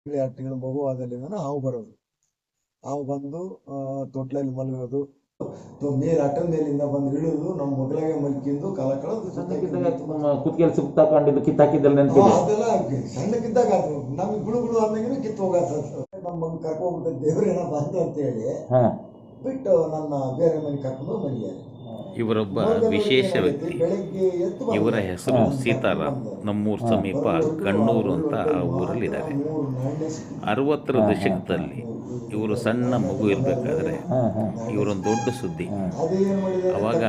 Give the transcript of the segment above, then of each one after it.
2 ತಿಂಗಳ ಮಗು ಆದಲ್ಲಿಂದ ಹಾವು ಬರೋದು. ಹಾವು ಬಂದು ತೊಟ್ಲಲ್ಲಿ ಮಲಗೋದು, ಮೇಲೆ ಅಟ್ಟದ ಮೇಲಿಂದ ಬಂದು ಇಳಿದು ನಮ್ಮ ಮೊದಲಾಗೆ ಮಲ್ಕಿಂದು ಕಾಲ ಕುತ್ತಿಗೆಲ್ ಸುತ್ತಾಕೊಂಡಿದ್ದು ಕಿತ್ತಾಕಿದ್ದೆಲ್ಲ ನೆನಪಿದೆ. ಅದೆಲ್ಲ ಸಣ್ಣಕ್ಕಿದ್ದಾಗ ಅದು ನಮಗೆ ಗುಳುಗುಳು ಅಂದಾಗಿನ ಕಿತ್ತು ಹೋಗತ್ತ. ನಮ್ಮ ಕರ್ಕೊಂಡ್ಬಿಟ್ಟ ದೇವ್ರೇನ ಬಂತು ಅಂತ ಹೇಳಿ ಬಿಟ್ಟು ನನ್ನ ಬೇರೆ ಮನೆ ಕರ್ಕೊಂಡು ಮನೆಯಾರೆ. ಇವರೊಬ್ಬ ವಿಶೇಷ ವ್ಯಕ್ತಿ. ಇವರ ಹೆಸರು ಸೀತಾರಾಮ್. ನಮ್ಮೂರು ಸಮೀಪ ಕಣ್ಣೂರು ಅಂತ ಆ ಊರಲ್ಲಿದ್ದಾರೆ. 60ರ ದಶಕದಲ್ಲಿ ಇವರು ಸಣ್ಣ ಮಗು ಇರಬೇಕಾದ್ರೆ ಇವರೊಂದು ದೊಡ್ಡ ಸುದ್ದಿ. ಅವಾಗ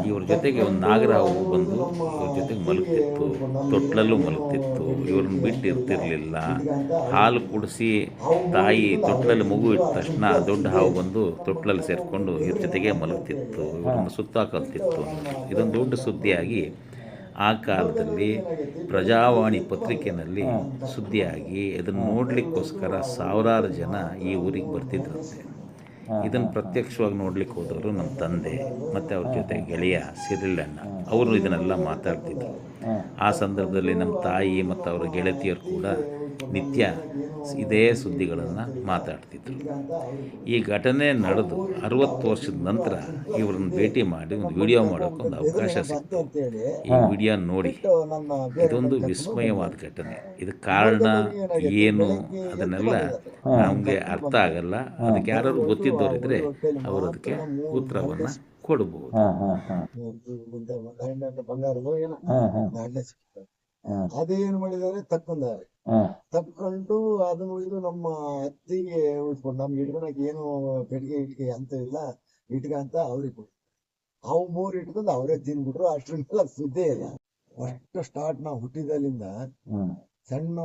ಇವ್ರ ಜೊತೆಗೆ ಒಂದು ನಾಗರಾವು ಬಂದು ಇವ್ರ ಜೊತೆಗೆ ಮಲಗ್ತಿತ್ತು, ತೊಟ್ಲಲ್ಲೂ ಮಲಗ್ತಿತ್ತು. ಇವ್ರನ್ನ ಬಿಟ್ಟು ಇರ್ತಿರ್ಲಿಲ್ಲ. ಹಾಲು ಕುಡಿಸಿ ತಾಯಿ ತೊಟ್ಲಲ್ಲಿ ಮಗು ಇಟ್ಟ ತಕ್ಷಣ ದೊಡ್ಡ ಹಾವು ಬಂದು ತೊಟ್ಲಲ್ಲಿ ಸೇರಿಕೊಂಡು ಇವ್ರ ಜೊತೆಗೆ ಮಲಗ್ತಿತ್ತು, ಇವ್ರನ್ನ ಸುತ್ತಾಕಲ್ತಿತ್ತು. ಇದೊಂದು ದೊಡ್ಡ ಸುದ್ದಿಯಾಗಿ ಆ ಕಾಲದಲ್ಲಿ ಪ್ರಜಾವಾಣಿ ಪತ್ರಿಕೆಯಲ್ಲಿ ಸುದ್ದಿಯಾಗಿ ಇದನ್ನು ನೋಡಲಿಕ್ಕೋಸ್ಕರ ಸಾವಿರಾರು ಜನ ಈ ಊರಿಗೆ ಬರ್ತಿದ್ರಂತೆ. ಇದನ್ನು ಪ್ರತ್ಯಕ್ಷವಾಗಿ ನೋಡ್ಲಿಕ್ಕೆ ಹೋದವರು ನಮ್ಮ ತಂದೆ ಮತ್ತು ಅವ್ರ ಜೊತೆ ಗೆಳೆಯ ಸಿರಿಲಣ್ಣ. ಅವರು ಇದನ್ನೆಲ್ಲ ಮಾತಾಡ್ತಿದ್ರು. ಆ ಸಂದರ್ಭದಲ್ಲಿ ನಮ್ಮ ತಾಯಿ ಮತ್ತು ಅವರ ಗೆಳತಿಯರು ಕೂಡ ನಿತ್ಯ ಇದೇ ಸುದ್ದಿಗಳನ್ನು ಮಾತಾಡ್ತಿದ್ರು. ಈ ಘಟನೆ ನಡೆದು 60 ವರ್ಷದ ನಂತರ ಇವ್ರನ್ನ ಭೇಟಿ ಮಾಡಿ ಒಂದು ವಿಡಿಯೋ ಮಾಡೋಕ್ಕೆ ಒಂದು ಅವಕಾಶ ಸಿಕ್ತು. ಈ ವಿಡಿಯೋ ನೋಡಿ, ಇದೊಂದು ವಿಸ್ಮಯವಾದ ಘಟನೆ. ಇದಕ್ಕೆ ಕಾರಣ ಏನು ಅದನ್ನೆಲ್ಲ ನಮಗೆ ಅರ್ಥ ಆಗಲ್ಲ. ಅದಕ್ಕೆ ಯಾರು ಗೊತ್ತಿದ್ದವರಿದ್ರೆ ಅವರು ಅದಕ್ಕೆ ಉತ್ತರವನ್ನು ಕೊಡಬಹುದು. ಅದೇನು ಮಾಡಿದಾರೆ, ತಕ್ಕೊಂಡು ಅದನ್ನು ಇದು ನಮ್ಮ ಅತ್ತಿಗೆ ಉಳಿಸ್ಕೊಂಡು ನಮ್ಗೆ ಇಟ್ಕೊಳಕ್ ಏನು ಪೆಟ್ಟಿಗೆ ಇಟ್ಕೆ ಅಂತ ಇಲ್ಲ, ಇಟ್ಕ ಅಂತ ಅವ್ರಿಗೆ ಕೊಡಿ. ಅವು 3 ಇಟ್ಕೊಂಡು ಅವರೇ ತಿನ್ಬಿಟ್ರು. ಅಷ್ಟ್ರನ್ನೆಲ್ಲ ಸುದ್ದೇ ಇಲ್ಲ. ಅಷ್ಟು ಸ್ಟಾರ್ಟ್ ನಾವು ಹುಟ್ಟಿದಲ್ಲಿಂದ ಸಣ್ಣ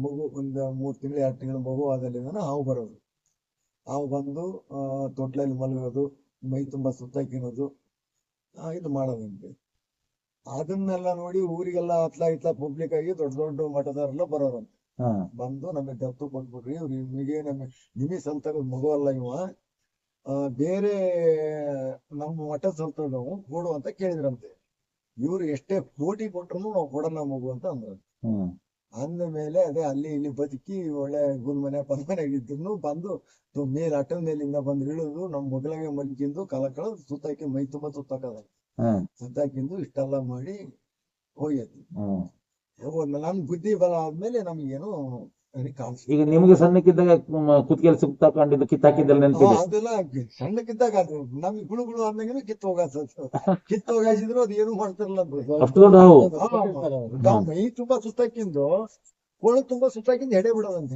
ಮಗು, ಒಂದು 3 ತಿಂಗಳು 2 ತಿಂಗಳ ಮಗು ಆದಲ್ಲಿಂದ ಹಾವು ಬರೋದು. ಹಾವು ಬಂದು ತೊಟ್ಲಲ್ಲಿ ಮಲಗೋದು, ಮೈ ತುಂಬಾ ಸುತ್ತಾಕಿರೋದು, ಇದು ಮಾಡೋದಂತೆ. ಅದನ್ನೆಲ್ಲ ನೋಡಿ ಊರಿಗೆಲ್ಲ ಇತ್ಲ ಪಬ್ಲಿಕ್ ಆಗಿ ದೊಡ್ಡ ದೊಡ್ಡ ಮಠದವರೆಲ್ಲ ಬರೋರಂತೆ. ಬಂದು ನಮಗೆ ದತ್ತು ಕೊಟ್ಬಿಡ್ರಿ, ಇವ್ರು ನಿಮಗೆ ಸಲ್ತಾಗ ಮಗು ಅಲ್ಲ ಇವ, ಬೇರೆ ನಮ್ಮ ಮಠ ಸಲ್ತದವು ಕೊಡು ಅಂತ ಕೇಳಿದ್ರಂತೆ. ಇವ್ರು ಎಷ್ಟೇ ಕೋಟಿ ಕೊಟ್ರು ನಾವು ಕೊಡಲ್ಲ ಮಗು ಅಂತ ಅಂದ್ರ. ಅಂದ ಮೇಲೆ ಅದೇ ಅಲ್ಲಿ ಇಲ್ಲಿ ಬದುಕಿ ಒಳ್ಳೆ ಗುಲ್ಮನೆ ಪನ್ಮನೆಗಿದ್ರು ಬಂದು ಮೇಲೆ ಅಟ್ಟದ ಮೇಲಿಂದ ಬಂದು ಇಳಿದು ನಮ್ಮ ಮೊದಲಾಗೆ ಮಲ್ಕಿಂದು ಕಾಲ ಕಳೆದು ಸುತ್ತಾಕಿ ಮೈ ತುಂಬಾ ಸುತ್ತಾಕದ ಸುತ್ತಾಕಿಂದು ಇಷ್ಟೆಲ್ಲ ಮಾಡಿ ಹೋಗ್ಯತಿ. ನನ್ ಬುದ್ಧಿ ಬಲ ಆದ್ಮೇಲೆ ನಮ್ಗೇನು ಕಾಣಿಸ್ತು. ಈಗ ನಿಮ್ಗೆ ಸಣ್ಣಕ್ಕಿದ್ದಾಗ ಕುತ್ತಿಗೆಲ್ ಸುತ್ತಾಕೊಂಡಿದ್ದು ಕಿತ್ತಾಕಿದ್ದೆಲ್ಲ ನೆನಪಿದೆ. ಅದೆಲ್ಲ ಸಣ್ಣಕ್ಕಿದ್ದಾಗ ಅದು ನಮ್ಗೆ ಗುಳುಗುಳು ಅಂದಾಗಿನ ಕಿತ್ತು ಹೋಗಾಸಿದ್ರು ಅದು ಏನು ಮಾಡ್ತಿರಲ್ಲ. ಅಷ್ಟು ದೊಡ್ಡ ಹಾವು. ಮೈ ತುಂಬಾ ಸುತ್ತಾಕಿಂದು, ಕೊಳು ತುಂಬಾ ಸುತ್ತಾಕಿಂದು ಎಡೆ ಬಿಡೋದಂತ.